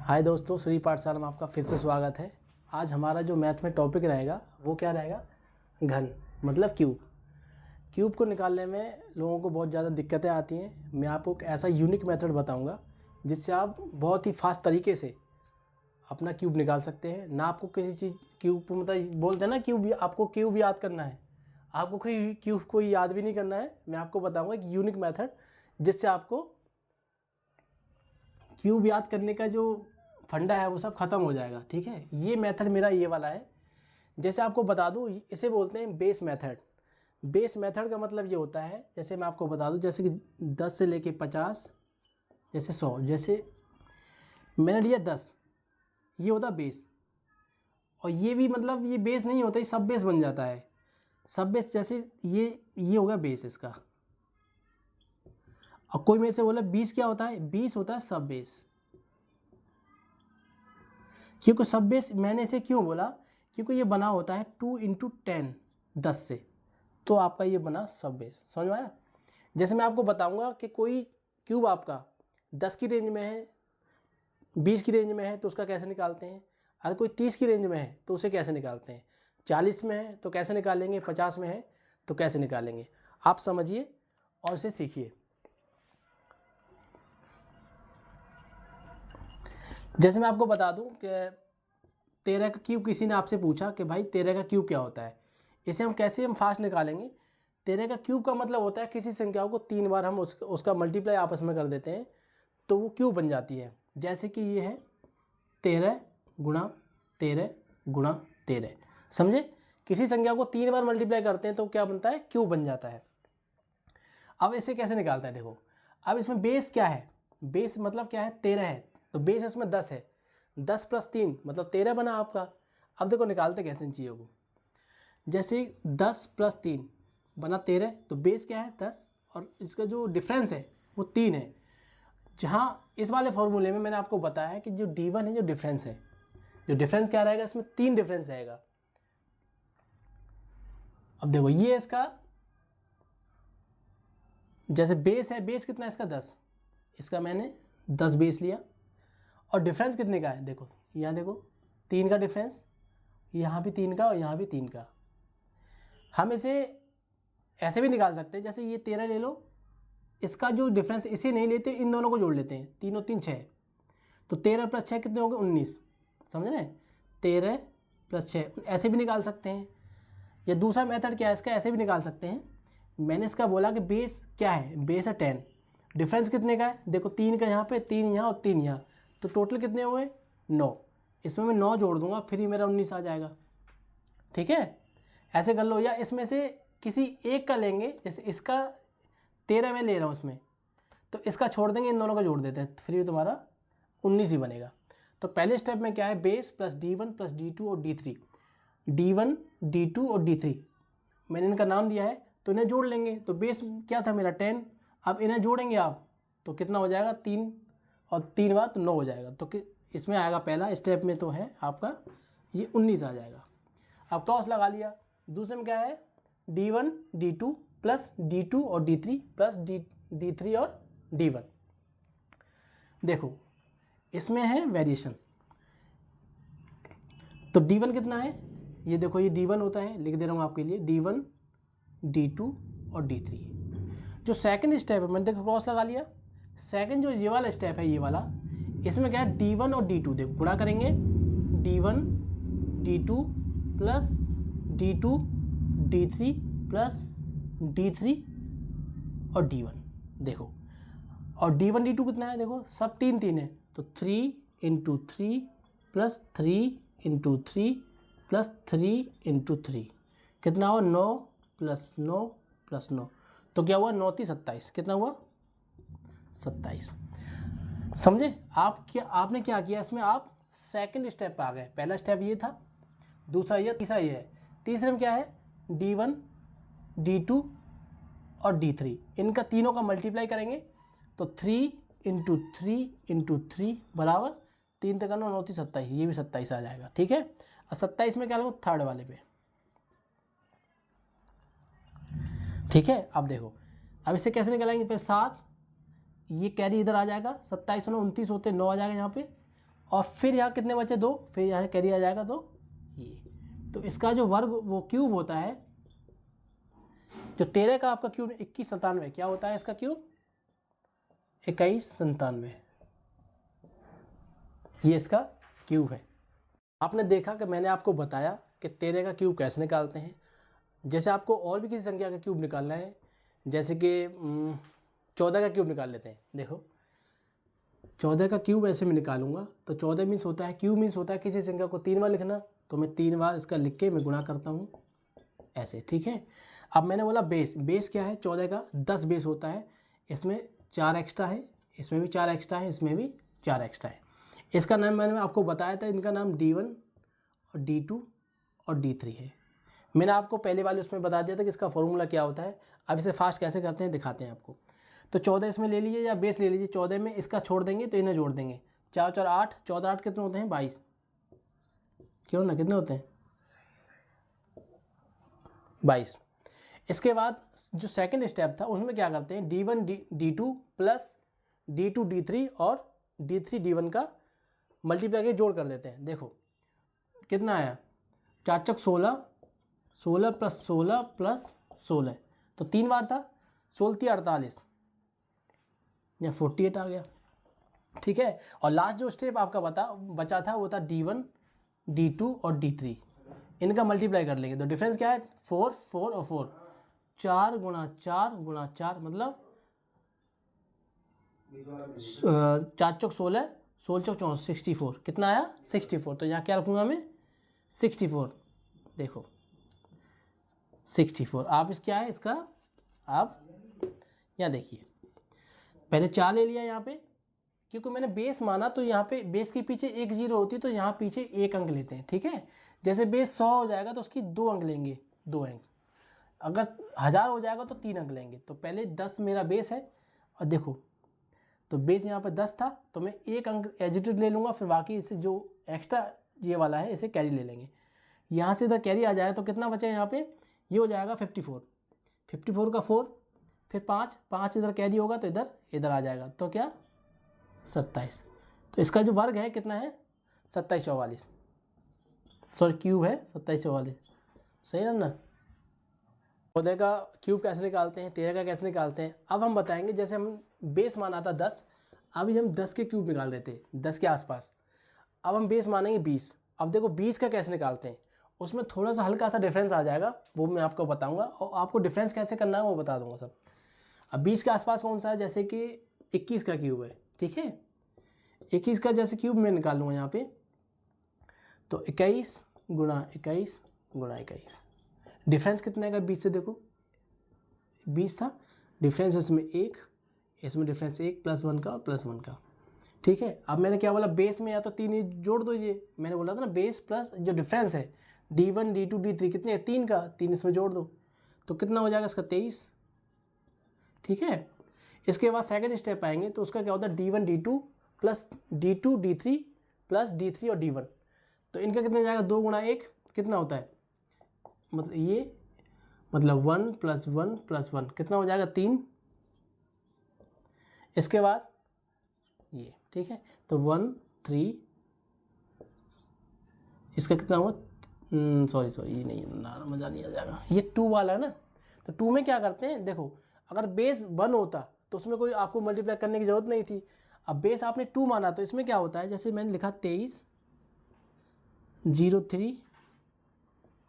हाय दोस्तों, श्री पाठशाला में आपका फिर से स्वागत है। आज हमारा जो मैथ में टॉपिक रहेगा वो क्या रहेगा? घन, मतलब क्यूब। क्यूब को निकालने में लोगों को बहुत ज़्यादा दिक्कतें आती हैं। मैं आपको एक ऐसा यूनिक मेथड बताऊंगा जिससे आप बहुत ही फास्ट तरीके से अपना क्यूब निकाल सकते हैं। ना आपको किसी चीज़ क्यूब मतलब बोलते हैं ना क्यूब, आपको क्यूब याद करना है, आपको कोई क्यूब को याद भी नहीं करना है। मैं आपको बताऊँगा एक यूनिक मेथड जिससे आपको क्यूब याद करने का जो फंडा है वो सब खत्म हो जाएगा। ठीक है, ये मेथड मेरा ये वाला है। जैसे आपको बता दूं, इसे बोलते हैं बेस मेथड। बेस मेथड का मतलब ये होता है, जैसे मैं आपको बता दूं, जैसे कि 10 से लेके 50, जैसे 100, जैसे मैंने लिया 10, ये होता बेस। और ये भी मतलब ये बेस नहीं होता, ये सब बेस बन जाता है। सब बेस जैसे ये होगा बेस इसका। और कोई मेरे से बोला 20 क्या होता है? 20 होता है सब बेस। क्योंकि सब बेस मैंने इसे क्यों बोला? क्योंकि ये बना होता है 2 × 10, 10 से, तो आपका ये बना सब बेस। समझ में आया? जैसे मैं आपको बताऊंगा कि कोई क्यूब आपका 10 की रेंज में है, 20 की रेंज में है तो उसका कैसे निकालते हैं। अगर कोई 30 की रेंज में है तो उसे कैसे निकालते हैं, 40 में है तो कैसे निकालेंगे, 50 में है तो कैसे निकालेंगे। आप समझिए और इसे सीखिए। जैसे मैं आपको बता दूं कि 13 का क्यूब, किसी ने आपसे पूछा कि भाई 13 का क्यूब क्या होता है, इसे हम कैसे फास्ट निकालेंगे। 13 का क्यूब का मतलब होता है किसी संख्याओं को 3 बार हम उसका मल्टीप्लाई आपस में कर देते हैं तो वो क्यूब बन जाती है। जैसे कि ये है 13 × 13 × 13। समझे? किसी संख्या को 3 बार मल्टीप्लाई करते हैं तो क्या बनता है? क्यूब बन जाता है। अब इसे कैसे निकालता है देखो। अब इसमें बेस क्या है? बेस मतलब क्या है? 13 है तो बेस इसमें 10 है। 10 + 3 मतलब 13 बना आपका। अब देखो निकालते कैसे इन चीज़ों को। जैसे 10 + 3 बना 13, तो बेस क्या है? 10, और इसका जो डिफरेंस है वो 3 है। जहाँ इस वाले फॉर्मूले में मैंने आपको बताया है कि जो D1 है, जो डिफरेंस है, जो डिफरेंस क्या रहेगा, इसमें 3 डिफरेंस रहेगा। अब देखो ये इसका जैसे बेस है, बेस कितना है इसका? 10, इसका मैंने 10 बेस लिया। और डिफरेंस कितने का है? देखो यहाँ देखो 3 का डिफरेंस, यहाँ भी 3 का और यहाँ भी 3 का। हम इसे ऐसे भी निकाल सकते हैं, जैसे ये 13 ले लो, इसका जो डिफरेंस इसे नहीं लेते, इन दोनों को जोड़ लेते हैं। 3 और 3 6, तो 13 + 6 कितने हो गए? 19। समझ रहे हैं? 13 + 6 ऐसे भी निकाल सकते हैं। या दूसरा मेथड क्या है इसका, ऐसे भी निकाल सकते हैं। मैंने इसका बोला कि बेस क्या है? बेस है 10, डिफरेंस कितने का है? देखो 3 का यहाँ पे, 3 यहाँ और 3 यहाँ, तो टोटल कितने हुए? 9। इसमें मैं 9 जोड़ दूंगा, फिर ही मेरा 19 आ जाएगा। ठीक है, ऐसे कर लो। या इसमें से किसी एक का लेंगे, जैसे इसका 13 मैं ले रहा हूँ इसमें, तो इसका छोड़ देंगे, इन दोनों का जोड़ देते हैं, फिर भी तुम्हारा 19 ही बनेगा। तो पहले स्टेप में क्या है? बेस + D1 + D2 और D3। D1, D2 और D3 मैंने इनका नाम दिया है, तो इन्हें जोड़ लेंगे। तो बेस क्या था मेरा? 10। अब इन्हें जोड़ेंगे आप तो कितना हो जाएगा? 3 और 3 बार तो 9 हो जाएगा। तो इसमें आएगा पहला स्टेप में तो है आपका ये 19 आ जाएगा। अब क्रॉस लगा लिया। दूसरे में क्या है? D1, D2 + D2 और D3 + D3 और D1। देखो इसमें है वेरिएशन। तो D1 कितना है? ये देखो, ये D1 होता है, लिख दे रहा हूँ आपके लिए, D1, D2 और D3। जो सेकंड स्टेप है, मैंने देखो क्रॉस लगा लिया। सेकंड जो ये वाला स्टेप है, ये वाला, इसमें क्या है? D1 और D2 देखो गुणा करेंगे। D1, D2 + D2, D3 + D3 और D1। देखो, और D1 D2 कितना है? देखो सब 3 3 है, तो 3 × 3 + 3 × 3 + 3 × 3 कितना हुआ? 9 + 9 + 9, तो क्या हुआ? 9 × 27। कितना हुआ? 27। समझे? आपने क्या किया इसमें? आप सेकंड स्टेप पे आ गए। पहला स्टेप ये था, दूसरा ये, तीसरा ये है। तीसरे में क्या है? D1, D2 और D3, इनका तीनों का मल्टीप्लाई करेंगे तो 3 × 3 × 3 बराबर 3 तक 9 9 3 27, ये भी 27 आ जाएगा। ठीक है, और 27 में क्या लगो? थर्ड वाले पे। ठीक है, अब देखो, अब इसे कैसे निकालेंगे? फिर 7, ये कैरी इधर आ जाएगा, 27 9 29 होते 9 आ जाएगा यहाँ पे, और फिर यहाँ कितने बचे 2, फिर यहाँ कैरी आ जाएगा तो ये। तो इसका जो वर्ग वो क्यूब होता है, जो 13 का आपका क्यूब 2197, क्या होता है इसका क्यूब 2197, ये इसका क्यूब है। आपने देखा कि मैंने आपको बताया कि 13 का क्यूब कैसे निकालते हैं। जैसे आपको और भी किसी संख्या का क्यूब निकालना है, जैसे कि 14 का क्यूब निकाल लेते हैं। देखो 14 का क्यूब ऐसे मैं निकालूंगा तो 14 मीन्स होता है, क्यूब मीन्स होता है किसी संख्या को 3 बार लिखना, तो मैं 3 बार इसका लिख के मैं गुणा करता हूँ ऐसे, ठीक है। अब मैंने बोला बेस क्या है 14 का 10 बेस होता है, इसमें 4 एक्स्ट्रा है, इसमें भी 4 एक्स्ट्रा है, इसमें भी 4 एक्स्ट्रा है। इसका नाम मैंने आपको बताया था, इनका नाम D1 और D2 और D3 है। मैंने आपको पहले वाले उसमें बता दिया था कि इसका फॉर्मूला क्या होता है। अब इसे फास्ट कैसे करते हैं दिखाते हैं आपको। तो 14 इसमें ले लीजिए या बेस ले लीजिए, 14 में इसका छोड़ देंगे तो इन्हें जोड़ देंगे, 4 4 8, 14 8 कितने होते हैं 22, क्यों ना कितने होते हैं 22। इसके बाद जो सेकंड स्टेप था उसमें क्या करते हैं D1 D2 plus D2 D3 और D3 D1 का मल्टीप्लाई के जोड़ कर देते हैं। देखो कितना आया 4 चौक 16, 16 प्लस 16 प्लस 16, तो 3 बार था, 16 थी 48 या 48 आ गया, ठीक है। और लास्ट जो स्टेप आपका बचा था वो था D1 D2 और D3, इनका मल्टीप्लाई कर लेंगे तो डिफरेंस क्या है 4 4 और 4, 4 गुणा 4 गुणा 4 मतलब 4 चौक 16, 16 चौक 64, 64 कितना आया 64। तो यहाँ क्या रखूँगा मैं 64, देखो 64। आप इस क्या है इसका, आप यहाँ देखिए पहले 4 ले लिया यहाँ पे, क्योंकि मैंने बेस माना तो यहाँ पे बेस के पीछे 1 0 होती तो यहाँ पीछे 1 अंक लेते हैं, ठीक है। जैसे बेस 100 हो जाएगा तो उसकी 2 अंक लेंगे, 2 अंक। अगर 1000 हो जाएगा तो 3 अंक लेंगे। तो पहले 10 मेरा बेस है, और देखो तो बेस यहाँ पे 10 था तो मैं 1 अंक एजिटेड ले लूँगा, फिर बाकी इससे जो एक्स्ट्रा ये वाला है इसे कैरी ले लेंगे। यहाँ से इधर कैरी आ जाएगा तो कितना बचा यहाँ पे, ये हो जाएगा 54, 54 का 4, फिर 5 5 इधर कैरी होगा तो इधर आ जाएगा, तो क्या 27। तो इसका जो वर्ग है कितना है 2744, सॉरी क्यूब है 2744, सही ना। 14 का क्यूब कैसे निकालते हैं, 13 का कैसे निकालते हैं अब हम बताएंगे। जैसे हम बेस माना था 10, अभी हम 10 के क्यूब निकाल रहे थे 10 के आसपास, अब हम बेस मानेंगे 20। अब देखो 20 का कैसे निकालते हैं, उसमें थोड़ा सा हल्का सा डिफरेंस आ जाएगा, वो मैं आपको बताऊंगा, और आपको डिफरेंस कैसे करना है वो बता दूंगा सब। अब 20 के आसपास कौन सा है, जैसे कि 21 का क्यूब है, ठीक है। 21 का जैसे क्यूब मैं निकाल लूँगा यहाँ पे, तो 21 गुणा 21 गुणा 21, डिफरेंस कितना है 20 से, देखो 20 था, डिफरेंस इसमें 1, इसमें डिफरेंस 1 +1 का और +1 का, ठीक है। अब मैंने क्या बोला बेस में या तो 3 ही जोड़ दो, ये मैंने बोला था ना बेस प्लस जो डिफरेंस है D1 D2 D3 कितने है 3 का, 3 इसमें जोड़ दो तो कितना हो जाएगा इसका 23, ठीक है। इसके बाद सेकंड स्टेप आएंगे तो उसका क्या होता है D1 D2 plus D2 D3 plus D3 और D1, तो इनका कितना जाएगा 2 गुणा 1 कितना होता है, मतलब ये मतलब 1 + 1 + 1 कितना हो जाएगा 3। इसके बाद ये, ठीक है, तो 1 3, इसका कितना हुआ सॉरी ये नहीं मज़ा नहीं आ जाएगा, ये 2 वाला है ना। तो 2 में क्या करते हैं, देखो अगर बेस 1 होता तो उसमें कोई आपको मल्टीप्लाई करने की ज़रूरत नहीं थी। अब बेस आपने 2 माना तो इसमें क्या होता है, जैसे मैंने लिखा 23 0 3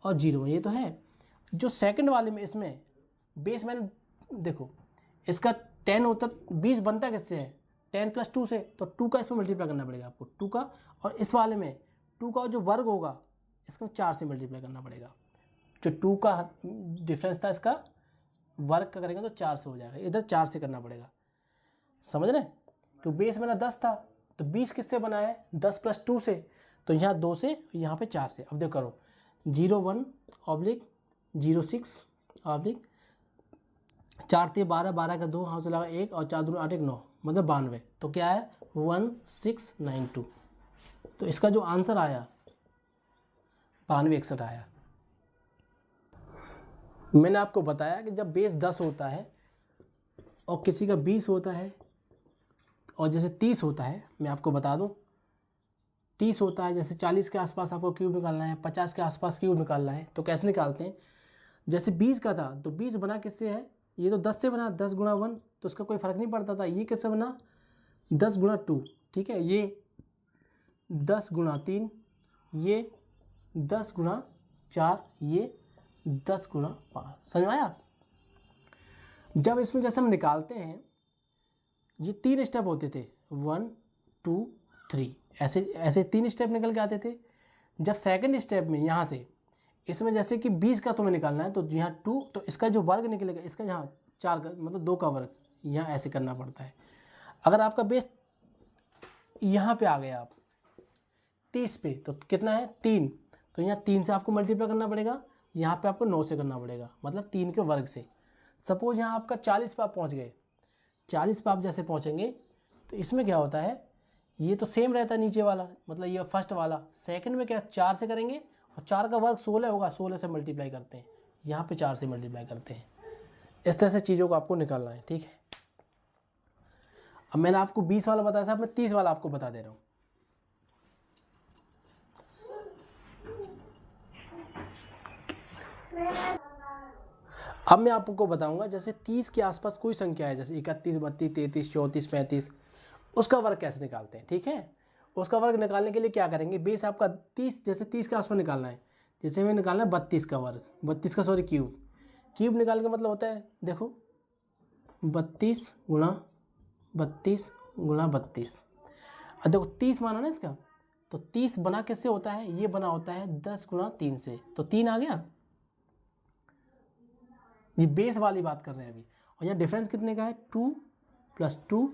और 0, ये तो है। जो सेकंड वाले में इसमें बेस मैंने देखो इसका 10 होता, 20 बनता किससे है 10 + 2 से, तो 2 का इसमें मल्टीप्लाई करना पड़ेगा आपको 2 का, और इस वाले में 2 का जो वर्ग होगा इसको 4 से मल्टीप्लाई करना पड़ेगा। जो 2 का डिफरेंस था इसका वर्ग का करेंगे तो 4 से हो जाएगा, इधर 4 से करना पड़ेगा, समझ रहे। तो बेस मेरा 10 था तो 20 किससे बना है 10 + 2 से, तो यहाँ 2 से यहाँ पे 4 से। अब देखो करो 0 1 0 6 4 × 12 12 का 2 हाथ से लगा 1 और 4 दूनी 8 1 9 मतलब 92, तो क्या है 1692। तो इसका जो आंसर आया 9261 आया। मैंने आपको बताया कि जब बेस 10 होता है और किसी का 20 होता है और जैसे 30 होता है, मैं आपको बता दूं 30 होता है, जैसे 40 के आसपास आपको क्यूब निकालना है, 50 के आसपास क्यूब निकालना है, तो कैसे निकालते हैं? जैसे 20 का था तो 20 बना किससे है? ये तो 10 से बना, 10 गुणा 1, तो उसका कोई फ़र्क नहीं पड़ता था। ये किससे बना? 10 गुणा 2, ठीक है। ये 10 गुणा 3, ये 10 गुणा 4, ये 10 गुणा 5। समझ में आया? जब इसमें जैसे हम निकालते हैं, ये 3 स्टेप होते थे, 1 2 3, ऐसे ऐसे 3 स्टेप निकल के आते थे। जब सेकंड स्टेप में यहाँ से इसमें जैसे कि 20 का तुम्हें निकालना है, तो यहाँ 2, तो इसका जो वर्ग निकलेगा, इसका यहाँ 4 का मतलब 2 का वर्ग, यहाँ ऐसे करना पड़ता है। अगर आपका बेस यहाँ पे आ गया आप 30 पे, तो कितना है? 3, तो यहाँ 3 से आपको मल्टीप्लाई करना पड़ेगा, यहाँ पे आपको 9 से करना पड़ेगा, मतलब 3 के वर्ग से। सपोज यहाँ आपका 40 पे आप पहुँच गए, 40 पे आप जैसे पहुँचेंगे तो इसमें क्या होता है, ये तो सेम रहता है नीचे वाला, मतलब ये फर्स्ट वाला। सेकंड में क्या 4 से करेंगे, और 4 का वर्ग 16 होगा, 16 से मल्टीप्लाई करते हैं, यहाँ पे 4 से मल्टीप्लाई करते हैं। इस तरह से चीज़ों को आपको निकालना है, ठीक है। अब मैंने आपको 20 वाला बताया था, मैं 30 वाला आपको बता दे रहा हूँ। अब मैं आपको बताऊंगा, जैसे 30 के आसपास कोई संख्या है, जैसे 31 32 33 34 35, उसका वर्ग कैसे निकालते हैं, ठीक है। उसका वर्ग निकालने के लिए क्या करेंगे, बेस आपका 30, जैसे 30 के आसपास निकालना है, जैसे हमें निकालना है 32 का वर्ग, 32 का सॉरी क्यूब। क्यूब निकाल के मतलब होता है, देखो 32 गुणा 32 गुणा 32। अब देखो 30 माना ना इसका, तो 30 बना किससे होता है? ये बना होता है 10 गुणा 3 से, तो 3 आ गया। ये बेस वाली बात कर रहे हैं अभी। और यहाँ डिफरेंस कितने का है? 2 + 2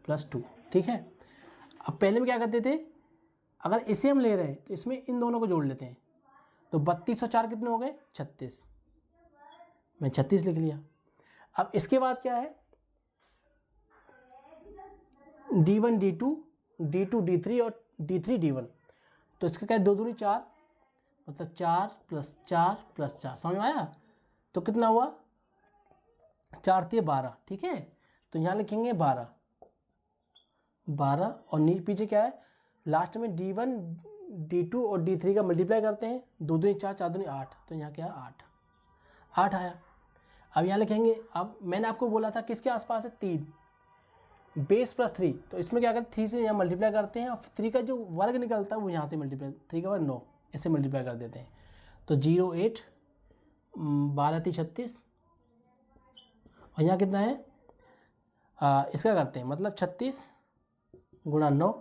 + 2, ठीक है। अब पहले में क्या करते थे, अगर इसे हम ले रहे हैं तो इसमें इन दोनों को जोड़ लेते हैं, तो 32 और 4 कितने हो गए? 36। मैं 36 लिख लिया। अब इसके बाद क्या है, D1 D2 D2 D3 और D3 D1, तो इसका क्या है? 2 दूनी 4, मतलब 4 + 4 + 4। समझ में आया? तो कितना हुआ? 4 × 12, ठीक है। तो यहाँ लिखेंगे 12 और पीछे क्या है, लास्ट में D1 D2 और D3 का मल्टीप्लाई करते हैं, 2 दूनी 4 4 दूनी 8, तो यहाँ क्या है? 8 आया। अब यहाँ लिखेंगे, अब मैंने आपको बोला था किसके आसपास है? 3, बेस + 3, तो इसमें क्या करते हैं, 3 से यहाँ मल्टीप्लाई करते हैं, और 3 का जो वर्ग निकलता है वो यहाँ से मल्टीप्लाई, 3 का वर्ग 9, इससे मल्टीप्लाई कर देते हैं, तो 0 8 12 3 36, और यहाँ कितना है, इसका करते हैं, मतलब 36 गुणा 9,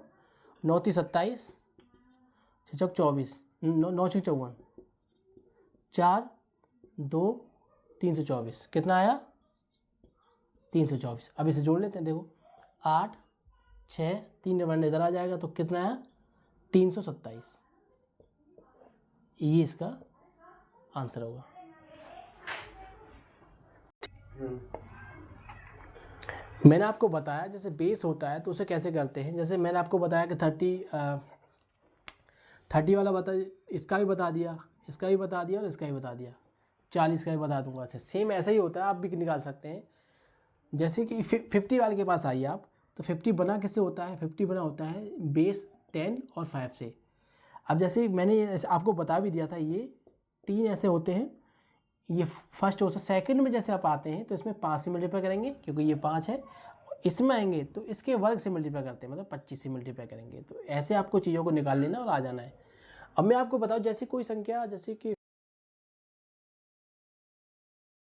9 3 27, 6 चौक 24, 9 6 54, 4 2 324, कितना आया? 324। अब इसे जोड़ लेते हैं, देखो 8 6 3 वन इधर आ जाएगा, तो कितना आया? 327। ये इसका आंसर होगा। मैंने आपको बताया जैसे बेस होता है तो उसे कैसे करते हैं। जैसे मैंने आपको बताया कि 30 वाला बता, इसका भी बता दिया, इसका भी बता दिया और इसका भी बता दिया, 40 का भी बता दूंगा। सेम ऐसा ही होता है, आप भी निकाल सकते हैं। जैसे कि 50 वाले के पास आइए आप, तो 50 बना किससे होता है? 50 बना होता है बेस 10 और 5 से। अब जैसे मैंने आपको बता भी दिया था, ये 3 ऐसे होते हैं, ये फर्स्ट हो। सेकंड में जैसे आप आते हैं तो इसमें 5 से मल्टीप्लाई करेंगे, क्योंकि ये 5 है। इसमें आएंगे तो इसके वर्ग से मल्टीप्लाई करते हैं, मतलब 25 से मल्टीप्लाई करेंगे। तो ऐसे आपको चीज़ों को निकाल लेना और आ जाना है। अब मैं आपको बताऊं, जैसे कोई संख्या, जैसे कि